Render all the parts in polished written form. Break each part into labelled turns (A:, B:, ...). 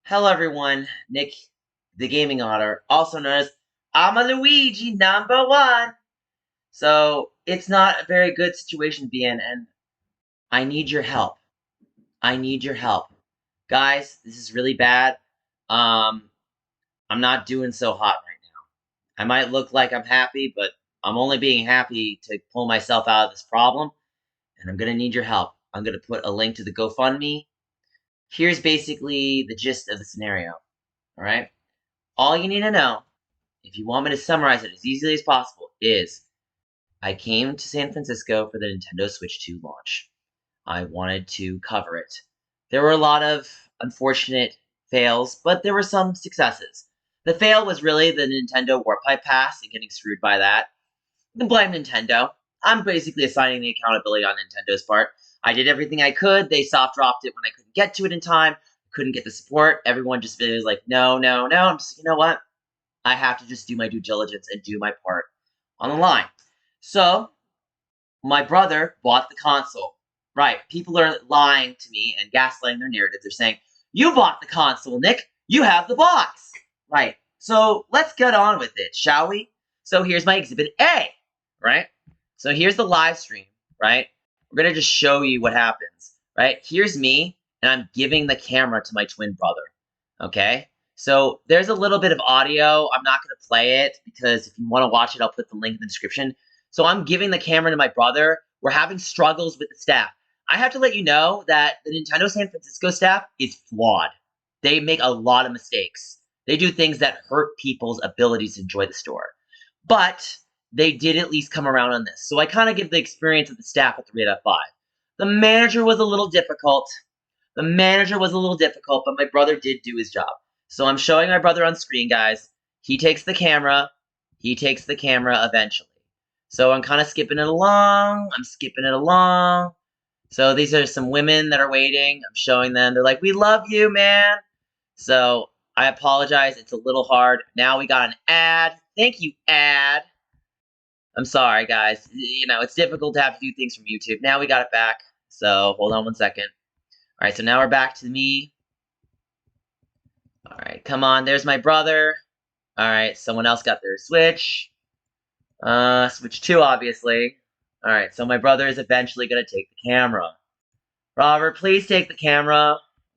A: Hello everyone, Nick, the Gaming Otter, also known as I'm a Luigi #1. So, it's not a very good situation to be in, and I need your help. I need your help. Guys, this is really bad. Um, I'm not doing so hot right now. I might look like I'm happy, but I'm only being happy to pull myself out of this problem, and I'm gonna need your help. I'm gonna put a link to the GoFundMe. Here's basically the gist of the scenario, alright? All you need to know, if you want me to summarize it as easily as possible, is I came to San Francisco for the Nintendo Switch 2 launch. I wanted to cover it. There were a lot of unfortunate fails, but there were some successes. The fail was really the Nintendo Warp Pipe Pass and getting screwed by that. Then blame Nintendo. I'm basically assigning the accountability on Nintendo's part. I did everything I could. They soft dropped it when I couldn't get to it in time. Couldn't get the support. Everyone just was like, no, no, no. I'm just, you know what? I have to just do my due diligence and do my part on the line. So, my brother bought the console. Right, people are lying to me and gaslighting their narrative. They're saying, you bought the console, Nick! You have the box! Right, so let's get on with it, shall we? So here's my Exhibit A, right? So here's the live stream, right? We're gonna just show you what happens, right? Here's me, and I'm giving the camera to my twin brother, okay? So there's a little bit of audio. I'm not going to play it because if you want to watch it, I'll put the link in the description. So I'm giving the camera to my brother. We're having struggles with the staff. I have to let you know that the Nintendo San Francisco staff is flawed. They make a lot of mistakes. They do things that hurt people's abilities to enjoy the store. But they did at least come around on this. So I kind of give the experience of the staff a 3 out of 5. The manager was a little difficult. But my brother did do his job. So I'm showing my brother on screen, guys. He takes the camera. He takes the camera eventually. So I'm kind of skipping it along. So these are some women that are waiting. I'm showing them. They're like, we love you, man. So I apologize. It's a little hard. Now we got an ad. Thank you, ad. I'm sorry, guys. You know, it's difficult to have to do things from YouTube. Now we got it back. So hold on one second. All right, so now we're back to me. All right, come on. There's my brother. All right, someone else got their Switch. Switch 2, obviously. All right, so my brother is eventually going to take the camera. Robert, please take the camera.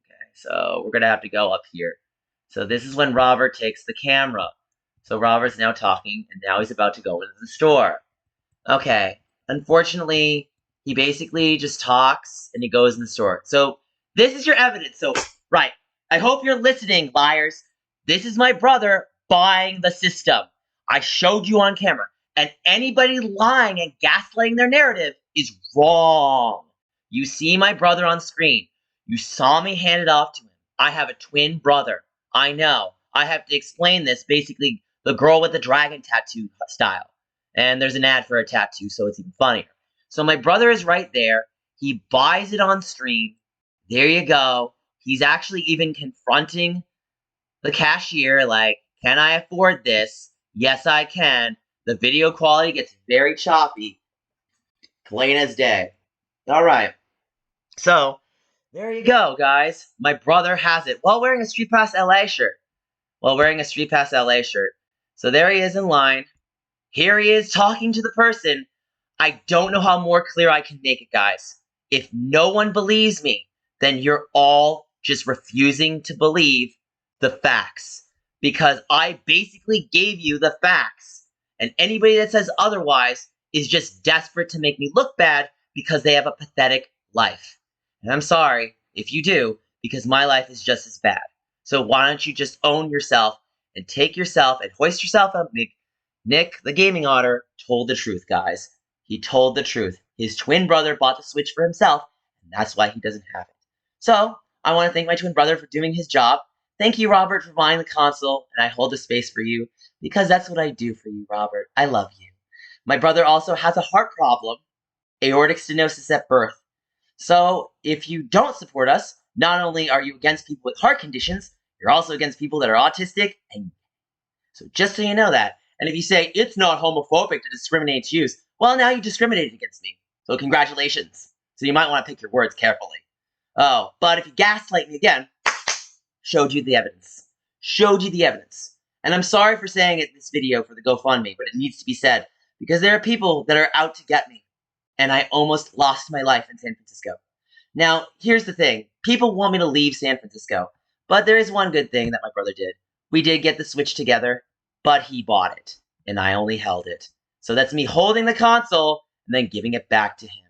A: Okay, so we're going to have to go up here. So this is when Robert takes the camera. So Robert's now talking, and now he's about to go into the store. Okay, unfortunately, he basically just talks, and he goes in the store. So this is your evidence. So, right. I hope you're listening, liars. This is my brother buying the system. I showed you on camera. And anybody lying and gaslighting their narrative is wrong. You see my brother on screen. You saw me hand it off to him. I have a twin brother. I know. I have to explain this, basically, the girl with the dragon tattoo style. And there's an ad for a tattoo, so it's even funnier. So my brother is right there. He buys it on stream. There you go. He's actually even confronting the cashier, like, can I afford this? Yes, I can. The video quality gets very choppy. Plain as day. Alright. So, there you go, guys. My brother has it while wearing a Street Pass LA shirt. So there he is in line. Here he is talking to the person. I don't know how more clear I can make it, guys. If no one believes me, then you're all just refusing to believe the facts. Because I basically gave you the facts. And anybody that says otherwise is just desperate to make me look bad because they have a pathetic life. And I'm sorry if you do, because my life is just as bad. So why don't you just own yourself and take yourself and hoist yourself up. Nick, the Gaming Otter, told the truth, guys. He told the truth. His twin brother bought the Switch for himself, and that's why he doesn't have it. So, I want to thank my twin brother for doing his job. Thank you, Robert, for buying the console, and I hold the space for you, because that's what I do for you, Robert. I love you. My brother also has a heart problem, aortic stenosis at birth. So, if you don't support us, not only are you against people with heart conditions, you're also against people that are autistic, and so just so you know that. And if you say, it's not homophobic to discriminate against Jews, well, now you discriminated against me. So congratulations. So you might want to pick your words carefully. Oh, but if you gaslight me again, showed you the evidence. Showed you the evidence. And I'm sorry for saying it in this video for the GoFundMe, but it needs to be said because there are people that are out to get me. And I almost lost my life in San Francisco. Now, here's the thing. People want me to leave San Francisco, but there is one good thing that my brother did. We did get the Switch together, but he bought it, and I only held it. So that's me holding the console and then giving it back to him.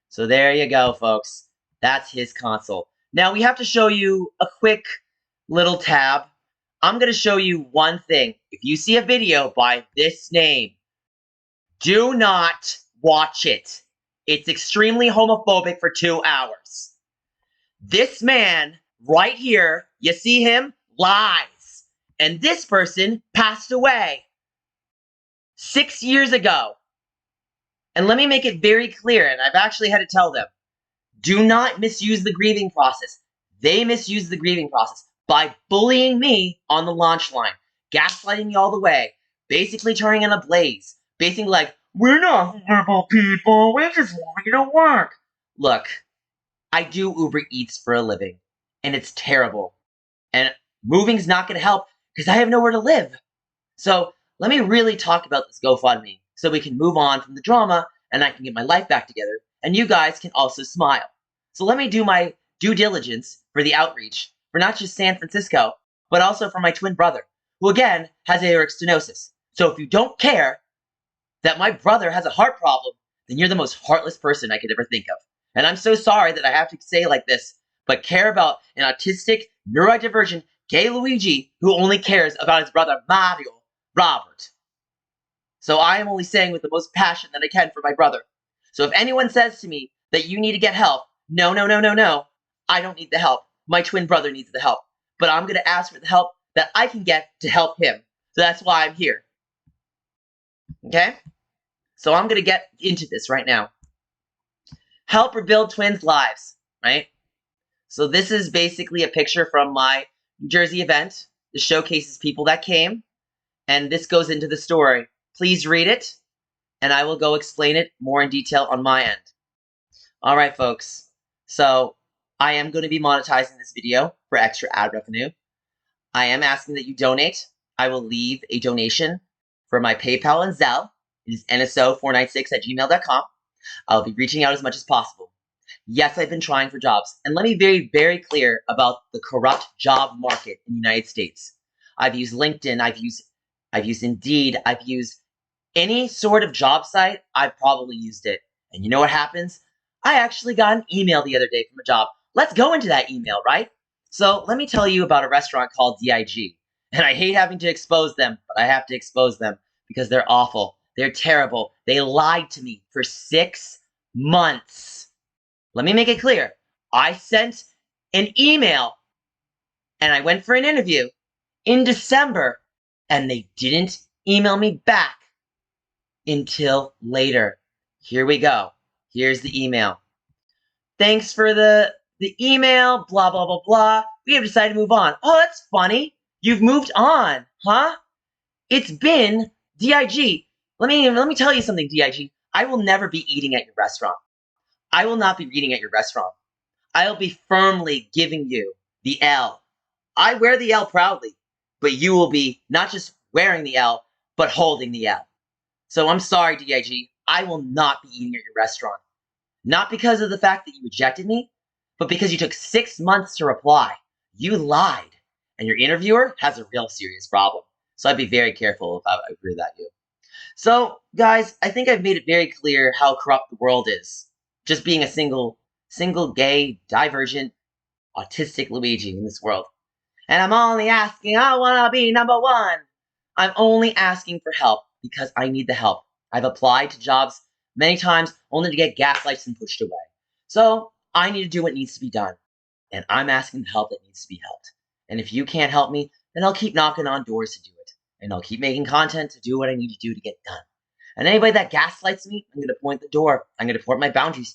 A: So there you go, folks. That's his console. Now, we have to show you a quick little tab. I'm going to show you one thing. If you see a video by this name, do not watch it. It's extremely homophobic for 2 hours. This man right here, you see him, lies. And this person passed away 6 years ago. And let me make it very clear, and I've actually had to tell them, do not misuse the grieving process. They misuse the grieving process by bullying me on the launch line, gaslighting me all the way, basically turning in a blaze, basically like, we're not horrible people, we just want you to work. Look, I do Uber Eats for a living, and it's terrible. And moving's not going to help because I have nowhere to live. So let me really talk about this GoFundMe so we can move on from the drama and I can get my life back together and you guys can also smile. So let me do my due diligence for the outreach for not just San Francisco, but also for my twin brother, who again has aortic stenosis. So if you don't care that my brother has a heart problem, then you're the most heartless person I could ever think of. And I'm so sorry that I have to say it like this, but care about an autistic, neurodivergent, gay Luigi who only cares about his brother Mario Robert. So I am only saying with the most passion that I can for my brother. So if anyone says to me that you need to get help, no, no, no, no, no. I don't need the help. My twin brother needs the help. But I'm going to ask for the help that I can get to help him. So that's why I'm here. Okay? So I'm going to get into this right now. Help rebuild twins' lives, right? So this is basically a picture from my New Jersey event. This showcases people that came. And this goes into the story. Please read it, and I will go explain it more in detail on my end. All right, folks. So I am going to be monetizing this video for extra ad revenue. I am asking that you donate. I will leave a donation for my PayPal and Zelle. It is nso496@gmail.com. I'll be reaching out as much as possible. Yes, I've been trying for jobs. And let me be very clear about the corrupt job market in the United States. I've used LinkedIn. I've used Indeed. I've used any sort of job site. I've probably used it. And you know what happens? I actually got an email the other day from a job. Let's go into that email, right? So let me tell you about a restaurant called DIG. And I hate having to expose them, but I have to expose them because they're awful. They're terrible. They lied to me for 6 months. Let me make it clear. I sent an email and I went for an interview in December and they didn't email me back until later. Here we go. Here's the email. Thanks for the email, blah, blah, blah, blah. We have decided to move on. Oh, that's funny. You've moved on, huh? It's been DIG. Let me tell you something, DIG. I will never be eating at your restaurant. I will not be eating at your restaurant. I'll be firmly giving you the L. I wear the L proudly, but you will be not just wearing the L, but holding the L. So I'm sorry, DIG. I will not be eating at your restaurant. Not because of the fact that you rejected me, but because you took 6 months to reply. You lied. And your interviewer has a real serious problem. So I'd be very careful if I agree with that you. So, guys, I think I've made it very clear how corrupt the world is. Just being a single gay, divergent, autistic Luigi in this world. And I'm only asking, I want to be number one. I'm only asking for help because I need the help. I've applied to jobs many times only to get gaslights and pushed away. So I need to do what needs to be done. And I'm asking the help that needs to be helped. And if you can't help me, then I'll keep knocking on doors to do it. And I'll keep making content to do what I need to do to get done. And anybody that gaslights me, I'm going to point the door. I'm going to put my boundaries.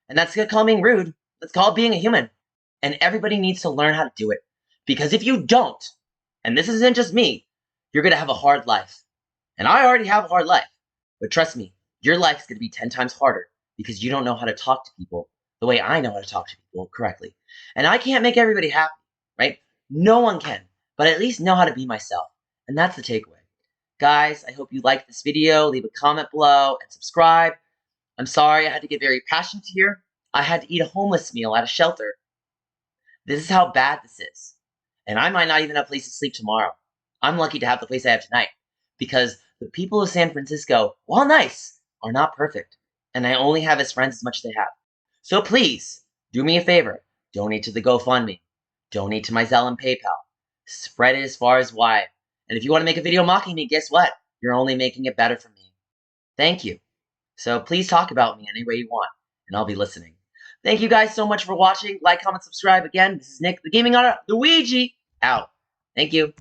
A: And that's going to call being rude. That's called being a human. And everybody needs to learn how to do it. Because if you don't, and this isn't just me, you're going to have a hard life. And I already have a hard life. But trust me, your life is going to be 10 times harder because you don't know how to talk to people the way I know how to talk to people correctly. And I can't make everybody happy, right? No one can, but I at least know how to be myself. And that's the takeaway. Guys, I hope you liked this video. Leave a comment below and subscribe. I'm sorry I had to get very passionate here. I had to eat a homeless meal at a shelter. This is how bad this is. And I might not even have a place to sleep tomorrow. I'm lucky to have the place I have tonight. Because the people of San Francisco, while nice, are not perfect. And I only have as friends as much as they have. So please, do me a favor. Donate to the GoFundMe. Donate to my Zelle and PayPal. Spread it as far as wide. And if you want to make a video mocking me, guess what? You're only making it better for me. Thank you. So please talk about me any way you want, and I'll be listening. Thank you guys so much for watching. Like, comment, subscribe. Again, this is Nick, the Gaming Auto, Luigi, out. Thank you.